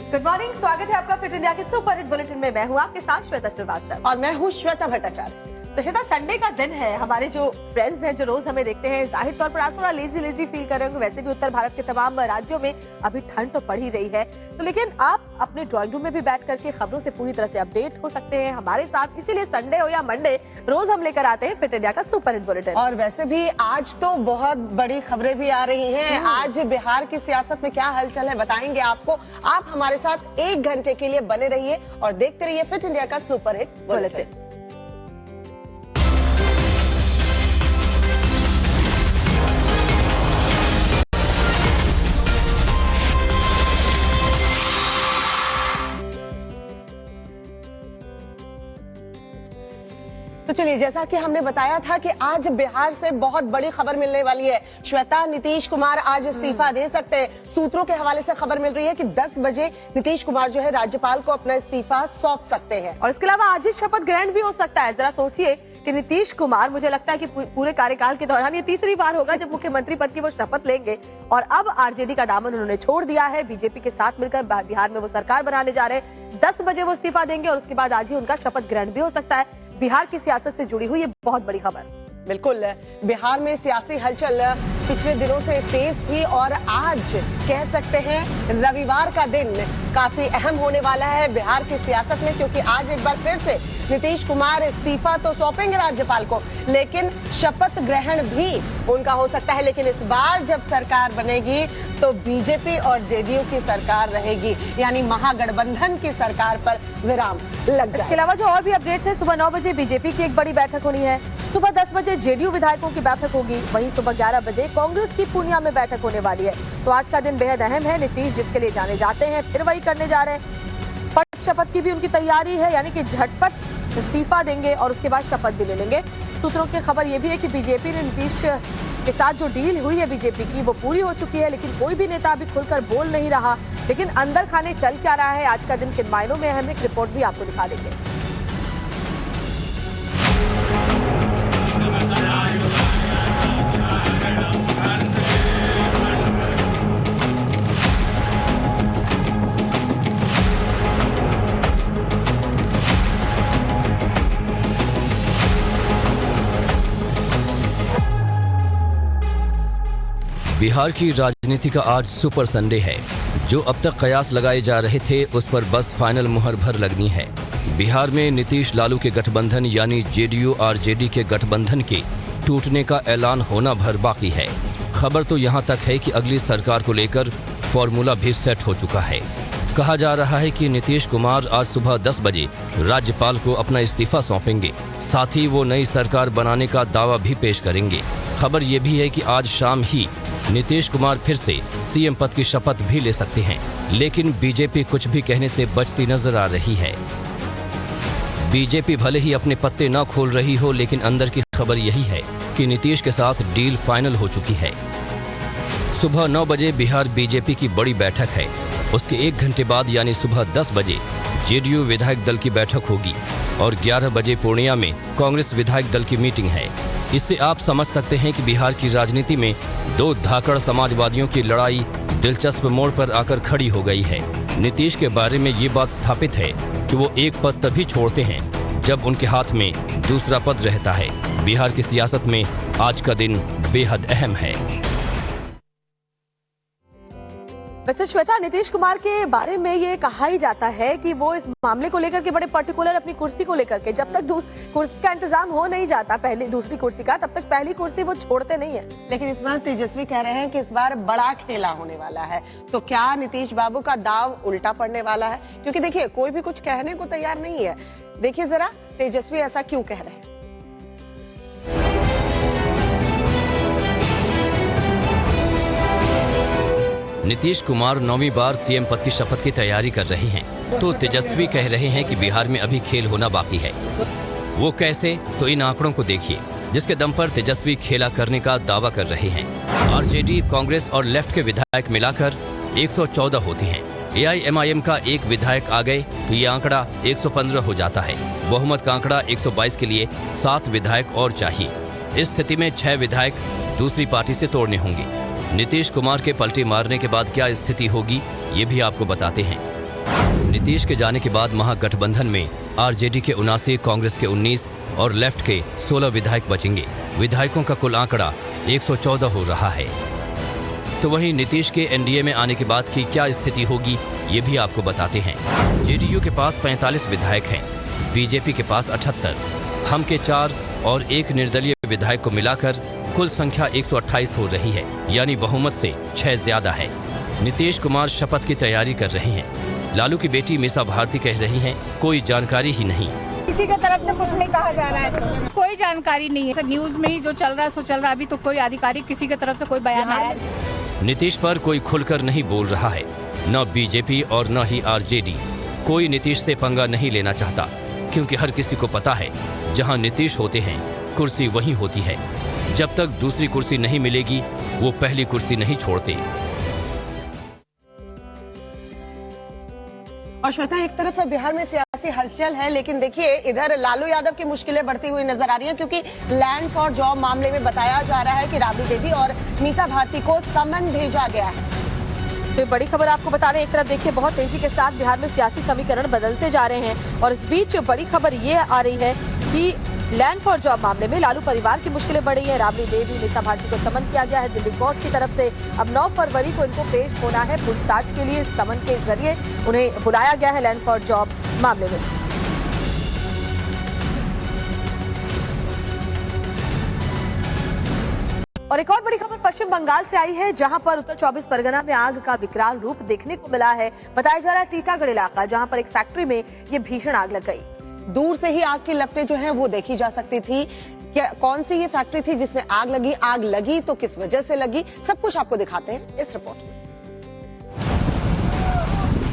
Good morning, स्वागत है आपका फिट इंडिया के सुपर हिट बुलेटिन में। मैं हूँ आपके साथ श्वेता श्रीवास्तव और मैं हूँ श्वेता भट्टाचार्य। तो श्वेता, संडे का दिन है। हमारे जो फ्रेंड्स हैं जो रोज हमें देखते हैं, जाहिर तौर पर आज थोड़ा लेजी फील कर रहे होंगे। वैसे भी उत्तर भारत के तमाम राज्यों में अभी ठंड तो पड़ ही रही है, तो लेकिन आप अपने ड्राइंग रूम में भी बैठ करके खबरों से पूरी तरह से अपडेट हो सकते हैं हमारे साथ। इसीलिए संडे हो या मंडे, रोज हम लेकर आते हैं फिट इंडिया का सुपर हिट बुलेटिन। और वैसे भी आज तो बहुत बड़ी खबरें भी आ रही हैं। आज बिहार की सियासत में क्या हलचल है बताएंगे आपको। आप हमारे साथ 1 घंटे के लिए बने रहिए और देखते रहिए फिट इंडिया का सुपर हिट बुलेटिन। तो चलिए, जैसा कि हमने बताया था कि आज बिहार से बहुत बड़ी खबर मिलने वाली है। श्वेता, नीतीश कुमार आज इस्तीफा दे सकते हैं। सूत्रों के हवाले से खबर मिल रही है कि 10 बजे नीतीश कुमार जो है राज्यपाल को अपना इस्तीफा सौंप सकते हैं। और इसके अलावा आज ही शपथ ग्रहण भी हो सकता है। जरा सोचिए कि नीतीश कुमार, मुझे लगता है कि पूरे कार्यकाल के दौरान ये तीसरी बार होगा जब मुख्यमंत्री पद की वो शपथ लेंगे। और अब आरजेडी का दामन उन्होंने छोड़ दिया है। बीजेपी के साथ मिलकर बिहार में वो सरकार बनाने जा रहे हैं। 10 बजे वो इस्तीफा देंगे और उसके बाद आज ही उनका शपथ ग्रहण भी हो सकता है। बिहार की सियासत से जुड़ी हुई ये बहुत बड़ी खबर। बिल्कुल, बिहार में सियासी हलचल पिछले दिनों से तेज थी और आज कह सकते हैं रविवार का दिन काफी अहम होने वाला है बिहार की सियासत में, क्योंकि आज एक बार फिर से नीतीश कुमार इस्तीफा तो सौंपेंगे राज्यपाल को, लेकिन शपथ ग्रहण भी उनका हो सकता है। लेकिन इस बार जब सरकार बनेगी तो बीजेपी और जेडीयू की सरकार रहेगी, यानी महागठबंधन की सरकार पर विराम लग जाएगा। इसके अलावा जो और भी अपडेट्स है, सुबह 9 बजे बीजेपी की एक बड़ी बैठक होनी है। सुबह 10 बजे जेडीयू विधायकों की बैठक होगी। वहीं सुबह 11 बजे कांग्रेस की पूर्णिया में बैठक होने वाली है। तो आज का दिन बेहद अहम है। नीतीश जिसके लिए जाने जाते हैं, फिर वही करने जा रहे हैं। पट शपथ की भी उनकी तैयारी है, यानी कि झटपट इस्तीफा देंगे और उसके बाद शपथ भी ले लेंगे। सूत्रों की खबर ये भी है कि बीजेपी ने नीतीश के साथ जो डील हुई है बीजेपी की, वो पूरी हो चुकी है। लेकिन कोई भी नेता अभी खुलकर बोल नहीं रहा। लेकिन अंदर खाने चल क्या रहा है, आज का दिन किन मायनों में अहम, एक रिपोर्ट भी आपको दिखा देंगे। बिहार की राजनीति का आज सुपर संडे है। जो अब तक कयास लगाए जा रहे थे उस पर बस फाइनल मुहर भर लगनी है। बिहार में नीतीश लालू के गठबंधन यानी जेडीयू आरजेडी के गठबंधन के टूटने का ऐलान होना भर बाकी है। खबर तो यहाँ तक है कि अगली सरकार को लेकर फॉर्मूला भी सेट हो चुका है। कहा जा रहा है कि नीतीश कुमार आज सुबह 10 बजे राज्यपाल को अपना इस्तीफा सौंपेंगे। साथ ही वो नई सरकार बनाने का दावा भी पेश करेंगे। खबर ये भी है कि आज शाम ही नीतीश कुमार फिर से सीएम पद की शपथ भी ले सकते हैं। लेकिन बीजेपी कुछ भी कहने से बचती नजर आ रही है। बीजेपी भले ही अपने पत्ते न खोल रही हो, लेकिन अंदर की खबर यही है कि नीतीश के साथ डील फाइनल हो चुकी है। सुबह 9 बजे बिहार बीजेपी की बड़ी बैठक है। उसके 1 घंटे बाद यानी सुबह 10 बजे जेडीयू विधायक दल की बैठक होगी और 11 बजे पूर्णिया में कांग्रेस विधायक दल की मीटिंग है। इससे आप समझ सकते हैं कि बिहार की राजनीति में 2 धाकड़ समाजवादियों की लड़ाई दिलचस्प मोड़ पर आकर खड़ी हो गई है। नीतीश के बारे में ये बात स्थापित है कि वो एक पद तभी छोड़ते हैं जब उनके हाथ में दूसरा पद रहता है। बिहार की सियासत में आज का दिन बेहद अहम है। वैसे श्वेता, नीतीश कुमार के बारे में ये कहा ही जाता है कि वो इस मामले को लेकर के बड़े पर्टिकुलर, अपनी कुर्सी को लेकर के, जब तक कुर्सी का इंतजाम हो नहीं जाता दूसरी कुर्सी का, तब तक पहली कुर्सी वो छोड़ते नहीं है। लेकिन इस बार तेजस्वी कह रहे हैं कि इस बार बड़ा खेला होने वाला है। तो क्या नीतीश बाबू का दाव उल्टा पड़ने वाला है? क्योंकि देखिए, कोई भी कुछ कहने को तैयार नहीं है। देखिए जरा तेजस्वी ऐसा क्यों कह रहे हैं। नीतीश कुमार 9वीं बार सीएम पद की शपथ की तैयारी कर रहे हैं, तो तेजस्वी कह रहे हैं कि बिहार में अभी खेल होना बाकी है। वो कैसे? तो इन आंकड़ों को देखिए, जिसके दम पर तेजस्वी खेला करने का दावा कर रहे हैं। आरजेडी, कांग्रेस और लेफ्ट के विधायक मिलाकर 114 होते हैं। एआईएमआईएम का एक विधायक आ गए तो ये आंकड़ा 115 हो जाता है। बहुमत का आंकड़ा 122 के लिए 7 विधायक और चाहिए। इस स्थिति में 6 विधायक दूसरी पार्टी से तोड़ने होंगे। नीतीश कुमार के पलटी मारने के बाद क्या स्थिति होगी, ये भी आपको बताते हैं। नीतीश के जाने के बाद महागठबंधन में आरजेडी के 79, कांग्रेस के 19 और लेफ्ट के 16 विधायक बचेंगे। विधायकों का कुल आंकड़ा 114 हो रहा है। तो वहीं नीतीश के एनडीए में आने के बाद की क्या स्थिति होगी, ये भी आपको बताते हैं। जेडीयू के पास 45 विधायक हैं, बीजेपी के पास 78, हम के 4 और एक निर्दलीय विधायक को मिलाकर कुल संख्या 128 हो रही है, यानी बहुमत से 6 ज्यादा है। नीतीश कुमार शपथ की तैयारी कर रहे हैं। लालू की बेटी मीसा भारती कह रही हैं, कोई जानकारी ही नहीं। किसी की तरफ से कुछ नहीं कहा जा रहा है, कोई जानकारी नहीं है। न्यूज में ही जो चल रहा है सो चल रहा है। अभी तो कोई आधिकारिक किसी की तरफ से कोई बयान आया नहीं। नीतीश पर कोई खुलकर नहीं बोल रहा है, न बीजेपी और न ही आरजेडी। कोई नीतीश से पंगा नहीं लेना चाहता, क्योंकि हर किसी को पता है जहां नीतीश होते हैं कुर्सी वहीं होती है। जब तक दूसरी कुर्सी नहीं मिलेगी वो पहली कुर्सी नहीं छोड़ते। और श्वेता, एक तरफ बिहार में सियासी हलचल है, लेकिन देखिए इधर लालू यादव की मुश्किलें बढ़ती हुई नजर आ रही हैं, क्योंकि लैंड फॉर जॉब मामले में बताया जा रहा है कि राबड़ी देवी और मीसा भारती को समन भेजा गया है। तो बड़ी खबर आपको बता रहे हैं, एक तरफ देखिए बहुत तेजी के साथ बिहार में सियासी समीकरण बदलते जा रहे हैं, और इस बीच बड़ी खबर ये आ रही है कि लैंड फॉर जॉब मामले में लालू परिवार की मुश्किलें बढ़ी है। राबड़ी देवी, मीसा भारती को समन किया गया है दिल्ली कोर्ट की तरफ से। अब 9 फरवरी को इनको पेश होना है पूछताछ के लिए। समन के जरिए उन्हें बुलाया गया है लैंड फॉर जॉब मामले में। और एक और बड़ी खबर पश्चिम बंगाल से आई है, जहां पर उत्तर 24 परगना में आग का विकराल रूप देखने को मिला है। बताया जा रहा है टीटागढ़ इलाका, जहां पर एक फैक्ट्री में ये भीषण आग लग गई। दूर से ही आग की लपटें जो हैं वो देखी जा सकती थी। क्या कौन सी ये फैक्ट्री थी जिसमें आग लगी तो किस वजह से लगी, सब कुछ आपको दिखाते हैं इस रिपोर्ट में।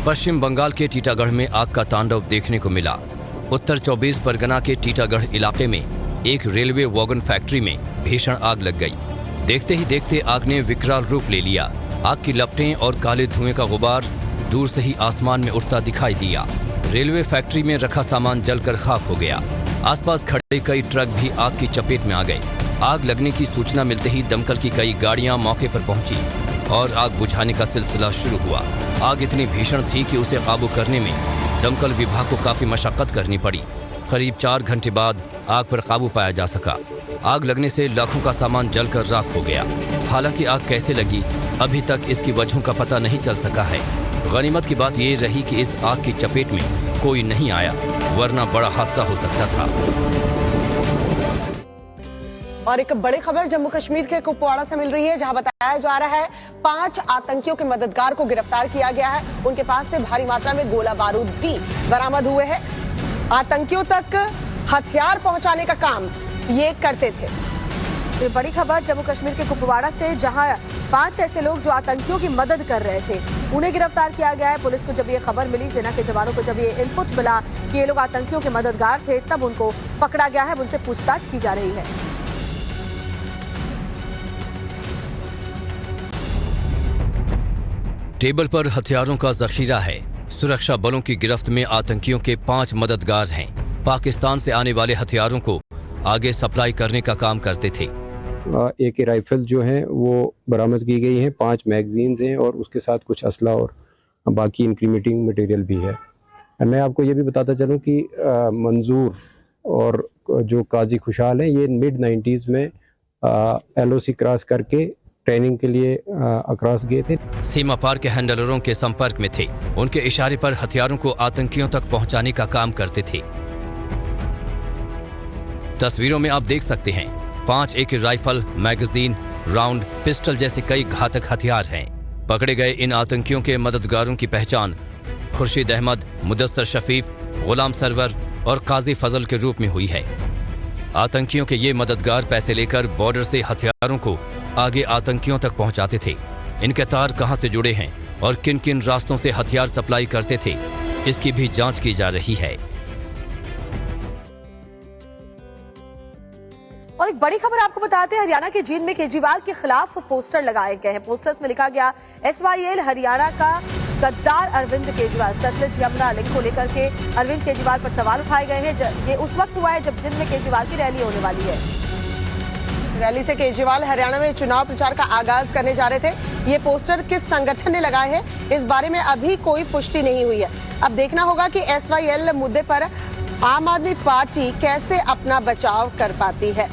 पश्चिम बंगाल के टीटागढ़ में आग का तांडव देखने को मिला। उत्तर 24 परगना के टीटागढ़ इलाके में एक रेलवे वैगन फैक्ट्री में भीषण आग लग गई। देखते ही देखते आग ने विकराल रूप ले लिया। आग की लपटें और काले धुएं का गुबार दूर से ही आसमान में उड़ता दिखाई दिया। रेलवे फैक्ट्री में रखा सामान जलकर खाक हो गया। आसपास खड़े कई ट्रक भी आग की चपेट में आ गए। आग लगने की सूचना मिलते ही दमकल की कई गाड़ियां मौके पर पहुंची और आग बुझाने का सिलसिला शुरू हुआ। आग इतनी भीषण थी कि उसे काबू करने में दमकल विभाग को काफी मशक्कत करनी पड़ी। करीब 4 घंटे बाद आग पर काबू पाया जा सका। आग लगने से लाखों का सामान जलकर राख हो गया। हालांकि आग कैसे लगी अभी तक इसकी वजहों का पता नहीं चल सका है। गनीमत की बात ये रही कि इस आग की चपेट में कोई नहीं आया, वरना बड़ा हादसा हो सकता था। और एक बड़ी खबर जम्मू कश्मीर के कुपवाड़ा से मिल रही है, जहां बताया जा रहा है 5 आतंकियों के मददगार को गिरफ्तार किया गया है। उनके पास से भारी मात्रा में गोला बारूद भी बरामद हुए हैं। आतंकियों तक हथियार पहुंचाने का काम ये करते थे। ये बड़ी खबर जम्मू कश्मीर के कुपवाड़ा से, जहां 5 ऐसे लोग जो आतंकियों की मदद कर रहे थे उन्हें गिरफ्तार किया गया है। पुलिस को जब ये खबर मिली, सेना के जवानों को जब ये इनपुट मिला कि ये लोग आतंकियों के मददगार थे, तब उनको पकड़ा गया है। उनसे पूछताछ की जा रही है। टेबल पर हथियारों का जखीरा है। सुरक्षा बलों की गिरफ्त में आतंकियों के 5 मददगार हैं। पाकिस्तान से आने वाले हथियारों को आगे सप्लाई करने का काम करते थे। एक राइफल जो है वो बरामद की गई है, 5 मैगजीन्स हैं और उसके साथ कुछ असला और बाकी इंक्रीमेंटिंग मटेरियल भी है। मैं आपको ये भी बताता चलूँ कि मंजूर और जो काजी खुशहाल हैं, ये मिड-90s में LOC क्रॉस करके ट्रेनिंग के लिए अक्रॉस गए थे। सीमा पार के हैंडलरों के संपर्क में थे। उनके इशारे पर हथियारों को आतंकियों तक पहुंचाने का काम करते थे। तस्वीरों में आप देख सकते हैं 5 AK rifle, magazine, round, pistol जैसे कई घातक हथियार हैं। पकड़े गए इन आतंकियों के मददगारों की पहचान खुर्शीद अहमद, मुदस्सर शफीफ, गुलाम सरवर और काजी फजल के रूप में हुई है। आतंकियों के ये मददगार पैसे लेकर बॉर्डर से हथियारों को आगे आतंकियों तक पहुंचाते थे। इनके तार कहां से जुड़े हैं और किन किन रास्तों से हथियार सप्लाई करते थे, इसकी भी जांच की जा रही है। और एक बड़ी खबर आपको बताते हैं, हरियाणा के जींद में केजरीवाल के खिलाफ पोस्टर लगाए गए हैं। पोस्टर्स में लिखा गया SYL हरियाणा का गद्दार अरविंद केजरीवाल। सतलुज यमुना लिंक को लेकर के अरविंद केजरीवाल पर सवाल उठाए गए हैं। ये उस वक्त हुआ है जब जींद में केजरीवाल की रैली होने वाली है। रैली से केजरीवाल हरियाणा में चुनाव प्रचार का आगाज करने जा रहे थे। ये पोस्टर किस संगठन ने लगाए हैं, इस बारे में अभी कोई पुष्टि नहीं हुई है। अब देखना होगा कि SYL मुद्दे पर आम आदमी पार्टी कैसे अपना बचाव कर पाती है।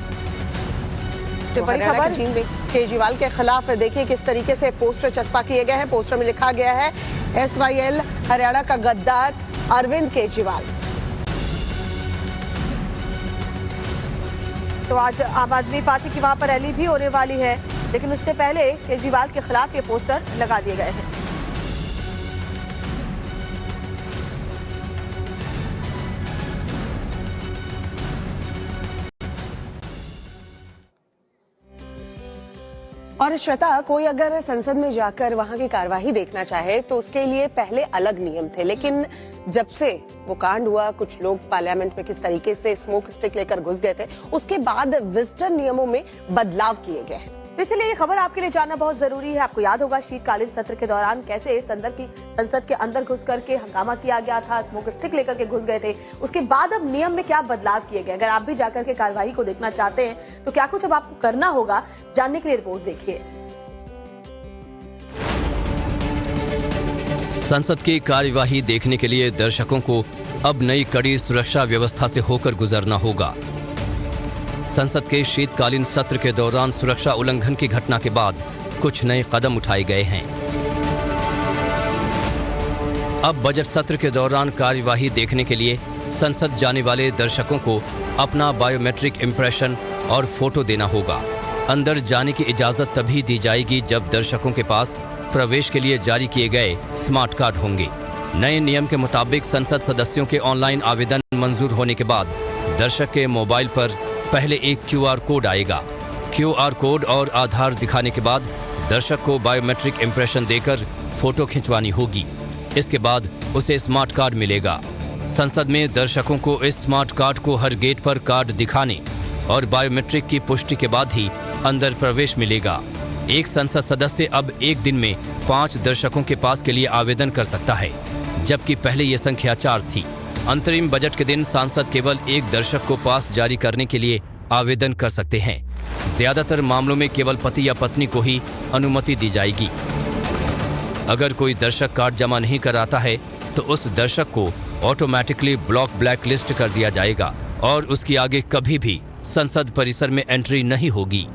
तो बड़ी खबर चीन में केजरीवाल के खिलाफ देखिए किस तरीके से पोस्टर चस्पा किए गए हैं। पोस्टर में लिखा गया है SYL हरियाणा का गद्दार अरविंद केजरीवाल। तो आज आम आदमी पार्टी की वहां पर रैली भी होने वाली है, लेकिन उससे पहले केजरीवाल के खिलाफ ये पोस्टर लगा दिए गए हैं। और श्वेता, कोई अगर संसद में जाकर वहां की कार्यवाही देखना चाहे तो उसके लिए पहले अलग नियम थे, लेकिन जब से वो कांड हुआ, कुछ लोग पार्लियामेंट में किस तरीके से स्मोक स्टिक लेकर घुस गए थे, उसके बाद विजिटर नियमों में बदलाव किए गए। तो इसलिए ये खबर आपके लिए जानना बहुत जरूरी है। आपको याद होगा शीतकालीन सत्र के दौरान कैसे संसद के अंदर घुस करके हंगामा किया गया था, स्मोक स्टिक लेकर के घुस गए थे। उसके बाद अब नियम में क्या बदलाव किए गए, अगर आप भी जाकर के कार्यवाही को देखना चाहते हैं तो क्या कुछ अब आपको करना होगा, जानने के लिए रिपोर्ट देखिए। संसद की कार्यवाही देखने के लिए दर्शकों को अब नई कड़ी सुरक्षा व्यवस्था से होकर गुजरना होगा। संसद के शीतकालीन सत्र के दौरान सुरक्षा उल्लंघन की घटना के बाद कुछ नए कदम उठाए गए हैं। अब बजट सत्र के दौरान कार्यवाही देखने के लिए संसद जाने वाले दर्शकों को अपना बायोमेट्रिक इंप्रेशन और फोटो देना होगा। अंदर जाने की इजाजत तभी दी जाएगी जब दर्शकों के पास प्रवेश के लिए जारी किए गए स्मार्ट कार्ड होंगे। नए नियम के मुताबिक संसद सदस्यों के ऑनलाइन आवेदन मंजूर होने के बाद दर्शक के मोबाइल पर पहले एक QR कोड आएगा। QR कोड और आधार दिखाने के बाद दर्शक को बायोमेट्रिक इंप्रेशन देकर फोटो खिंचवानी होगी। इसके बाद उसे स्मार्ट कार्ड मिलेगा। संसद में दर्शकों को इस स्मार्ट कार्ड को हर गेट पर कार्ड दिखाने और बायोमेट्रिक की पुष्टि के बाद ही अंदर प्रवेश मिलेगा। एक संसद सदस्य अब एक दिन में 5 दर्शकों के पास के लिए आवेदन कर सकता है, जबकि पहले ये संख्या 4 थी। अंतरिम बजट के दिन सांसद केवल एक दर्शक को पास जारी करने के लिए आवेदन कर सकते हैं। ज्यादातर मामलों में केवल पति या पत्नी को ही अनुमति दी जाएगी। अगर कोई दर्शक कार्ड जमा नहीं कराता है तो उस दर्शक को ऑटोमेटिकली ब्लैक लिस्ट कर दिया जाएगा और उसकी आगे कभी भी संसद परिसर में एंट्री नहीं होगी।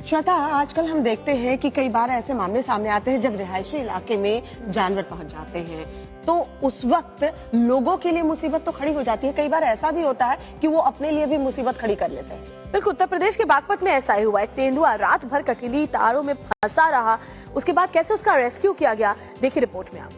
श्वेता, आजकल हम देखते हैं कि कई बार ऐसे मामले सामने आते हैं जब रिहायशी इलाके में जानवर पहुंच जाते हैं तो उस वक्त लोगों के लिए मुसीबत तो खड़ी हो जाती है। कई बार ऐसा भी होता है कि वो अपने लिए भी मुसीबत खड़ी कर लेते हैं। बिल्कुल, उत्तर प्रदेश के बागपत में ऐसा ही हुआ। एक तेंदुआ रात भर कटीली तारों में फंसा रहा, उसके बाद कैसे उसका रेस्क्यू किया गया, देखिए रिपोर्ट में आप।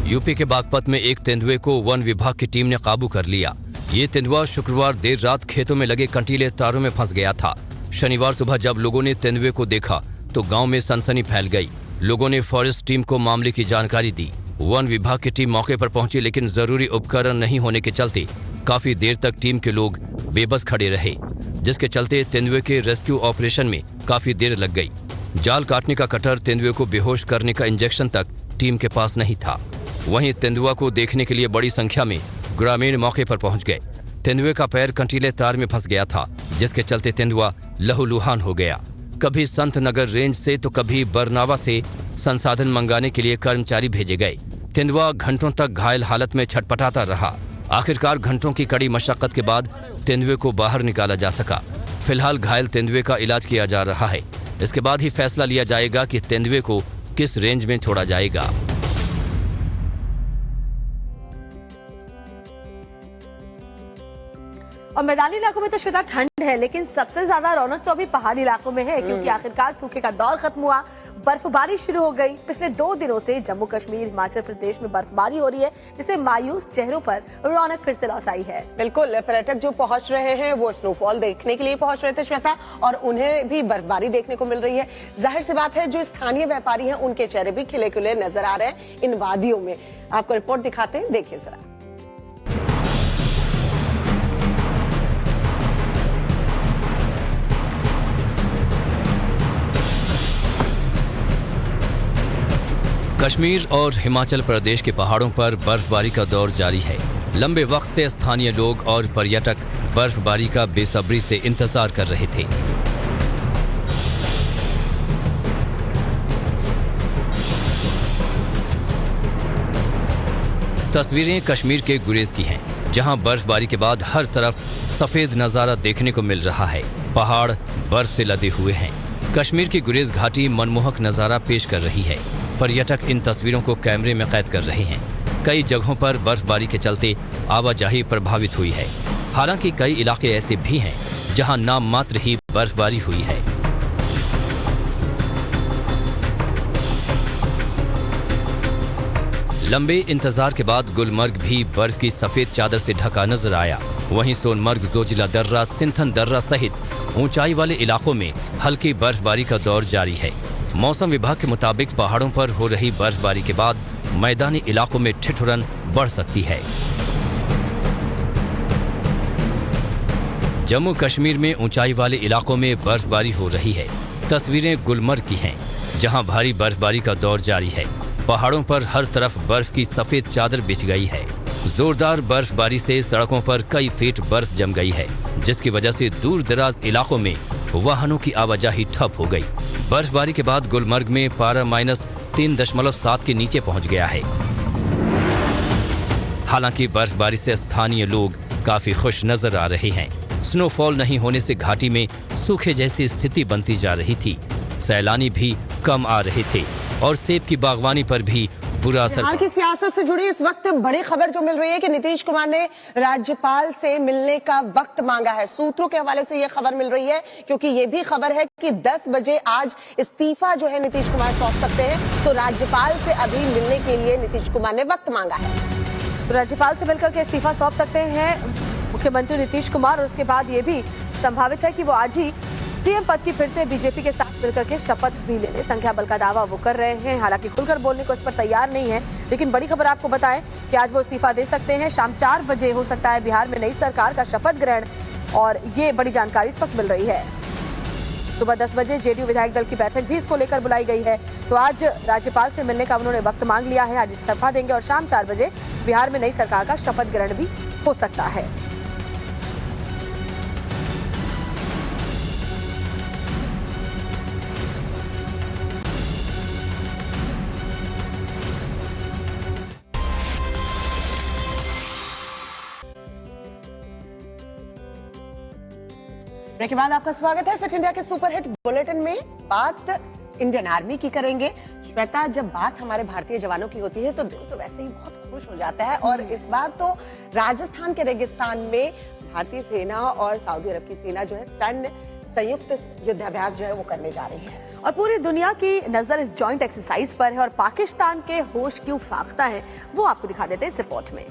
यूपी के बागपत में एक तेंदुए को वन विभाग की टीम ने काबू कर लिया। ये तेंदुआ शुक्रवार देर रात खेतों में लगे कंटीले तारों में फंस गया था। शनिवार सुबह जब लोगों ने तेंदुए को देखा तो गांव में सनसनी फैल गई। लोगों ने फॉरेस्ट टीम को मामले की जानकारी दी। वन विभाग की टीम मौके पर पहुंची, लेकिन जरूरी उपकरण नहीं होने के चलते काफी देर तक टीम के लोग बेबस खड़े रहे, जिसके चलते तेंदुए के रेस्क्यू ऑपरेशन में काफी देर लग गई। जाल काटने का कटर, तेंदुए को बेहोश करने का इंजेक्शन तक टीम के पास नहीं था। वहीं तेंदुआ को देखने के लिए बड़ी संख्या में ग्रामीण मौके पर पहुंच गए। तेंदुए का पैर कंटीले तार में फंस गया था, जिसके चलते तेंदुआ लहूलुहान हो गया। कभी संत नगर रेंज से तो कभी बरनावा से संसाधन मंगाने के लिए कर्मचारी भेजे गए। तेंदुआ घंटों तक घायल हालत में छटपटाता रहा। आखिरकार घंटों की कड़ी मशक्कत के बाद तेंदुए को बाहर निकाला जा सका। फिलहाल घायल तेंदुए का इलाज किया जा रहा है। इसके बाद ही फैसला लिया जाएगा कि तेंदुए को किस रेंज में छोड़ा जाएगा। और मैदानी इलाकों में तो श्वेता ठंड है, लेकिन सबसे ज्यादा रौनक तो अभी पहाड़ी इलाकों में है, क्योंकि आखिरकार सूखे का दौर खत्म हुआ, बर्फबारी शुरू हो गई। पिछले 2 दिनों से जम्मू कश्मीर, हिमाचल प्रदेश में बर्फबारी हो रही है, जिससे मायूस चेहरों पर रौनक फिर से लौट आई है। बिल्कुल, पर्यटक जो पहुंच रहे हैं वो स्नोफॉल देखने के लिए पहुंच रहे थे श्वेता, और उन्हें भी बर्फबारी देखने को मिल रही है। जाहिर सी बात है, जो स्थानीय व्यापारी हैं उनके चेहरे भी खिले खिले नजर आ रहे हैं इन वादियों में। आपको रिपोर्ट दिखाते हैं, देखिए जरा। कश्मीर और हिमाचल प्रदेश के पहाड़ों पर बर्फबारी का दौर जारी है। लंबे वक्त से स्थानीय लोग और पर्यटक बर्फबारी का बेसब्री से इंतजार कर रहे थे। तस्वीरें कश्मीर के गुरेज की हैं, जहां बर्फबारी के बाद हर तरफ सफेद नजारा देखने को मिल रहा है। पहाड़ बर्फ से लदे हुए हैं। कश्मीर की गुरेज घाटी मनमोहक नजारा पेश कर रही है। पर्यटक इन तस्वीरों को कैमरे में कैद कर रहे हैं। कई जगहों पर बर्फबारी के चलते आवाजाही प्रभावित हुई है। हालांकि कई इलाके ऐसे भी हैं जहां नाम मात्र ही बर्फबारी हुई है। लंबे इंतजार के बाद गुलमर्ग भी बर्फ की सफेद चादर से ढका नजर आया। वहीं सोनमर्ग, जोजिला दर्रा, सिंथन दर्रा सहित ऊंचाई वाले इलाकों में हल्की बर्फबारी का दौर जारी है। मौसम विभाग के मुताबिक पहाड़ों पर हो रही बर्फबारी के बाद मैदानी इलाकों में ठिठुरन बढ़ सकती है। जम्मू कश्मीर में ऊंचाई वाले इलाकों में बर्फबारी हो रही है। तस्वीरें गुलमर्ग की हैं, जहां भारी बर्फबारी का दौर जारी है। पहाड़ों पर हर तरफ बर्फ की सफेद चादर बिछ गई है। जोरदार बर्फबारी से सड़कों पर कई फीट बर्फ जम गई है, जिसकी वजह से दूर दराज इलाकों में वाहनों की आवाजाही ठप हो गई। बर्फबारी के बाद गुलमर्ग में पारा -3.7 के नीचे पहुंच गया है। हालांकि बर्फबारी से स्थानीय लोग काफी खुश नजर आ रहे हैं। स्नोफॉल नहीं होने से घाटी में सूखे जैसी स्थिति बनती जा रही थी। सैलानी भी कम आ रहे थे और सेब की बागवानी पर भी बुरा असर। बिहार की सियासत से जुड़ी इस वक्त बड़ी खबर जो मिल रही है कि नीतीश कुमार ने राज्यपाल से मिलने का वक्त मांगा है। सूत्रों के हवाले से यह खबर मिल रही है, क्योंकि यह भी खबर है कि 10 बजे आज इस्तीफा जो है नीतीश कुमार सौंप सकते हैं। तो राज्यपाल से अभी मिलने के लिए नीतीश कुमार ने वक्त मांगा है। तो राज्यपाल से मिलकर के इस्तीफा सौंप सकते हैं मुख्यमंत्री नीतीश कुमार, और उसके बाद ये भी संभावित है कि वो आज ही सीएम पद की फिर से बीजेपी के साथ मिलकर के शपथ भी ले लें। संख्या बल का दावा वो कर रहे हैं, हालांकि खुलकर बोलने को इस पर तैयार नहीं है। लेकिन बड़ी खबर आपको बताएं कि आज वो इस्तीफा दे सकते हैं। शाम 4 बजे हो सकता है बिहार में नई सरकार का शपथ ग्रहण, और ये बड़ी जानकारी इस वक्त मिल रही है। सुबह 10 बजे जेडीयू विधायक दल की बैठक भी इसको लेकर बुलाई गई है। तो आज राज्यपाल से मिलने का उन्होंने वक्त मांग लिया है। आज इस्तीफा देंगे और शाम 4 बजे बिहार में नई सरकार का शपथ ग्रहण भी हो सकता है। के बाद आपका स्वागत है फिट इंडिया के सुपरहिट बुलेटिन में। बात इंडियन आर्मी की करेंगे। श्वेता, जब बात हमारे भारतीय जवानों की होती है तो दिल तो वैसे ही बहुत खुश हो जाता है, और इस बार तो राजस्थान के रेगिस्तान में भारतीय सेना और सऊदी अरब की सेना जो है संयुक्त युद्धाभ्यास जो है वो करने जा रही है। और पूरी दुनिया की नजर इस जॉइंट एक्सरसाइज पर है, और पाकिस्तान के होश क्यों फाख्ता है वो आपको दिखा देते हैं इस रिपोर्ट में।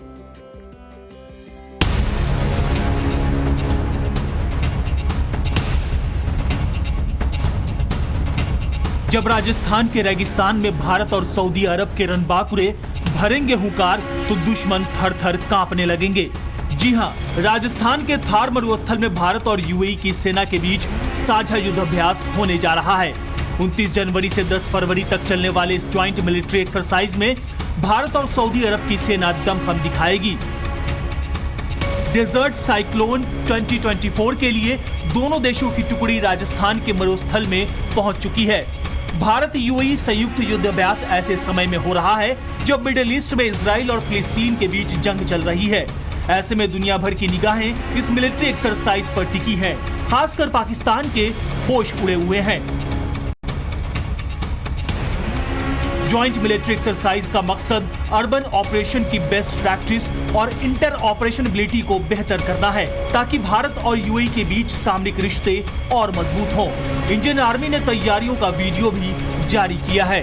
जब राजस्थान के रेगिस्तान में भारत और सऊदी अरब के रणबांकुरे भरेंगे हुंकार तो दुश्मन थर थर कांपने लगेंगे। जी हां, राजस्थान के थार मरुस्थल में भारत और यूएई की सेना के बीच साझा युद्धाभ्यास होने जा रहा है। 29 जनवरी से 10 फरवरी तक चलने वाले इस ज्वाइंट मिलिट्री एक्सरसाइज में भारत और सऊदी अरब की सेना दमखम दिखाएगी। डेजर्ट साइक्लोन 2024 के लिए दोनों देशों की टुकड़ी राजस्थान के मरुस्थल में पहुंच चुकी है। भारत यूएई संयुक्त युद्धाभ्यास ऐसे समय में हो रहा है जब मिडिल ईस्ट में इजराइल और फिलिस्तीन के बीच जंग चल रही है। ऐसे में दुनिया भर की निगाहें इस मिलिट्री एक्सरसाइज पर टिकी हैं। खासकर पाकिस्तान के होश उड़े हुए हैं। ज्वाइंट मिलिट्री एक्सरसाइज का मकसद अर्बन ऑपरेशन की बेस्ट प्रैक्टिस और इंटर ऑपरेशनबिलिटी को बेहतर करना है, ताकि भारत और यूएई के बीच सामरिक रिश्ते और मजबूत हों। इंडियन आर्मी ने तैयारियों का वीडियो भी जारी किया है।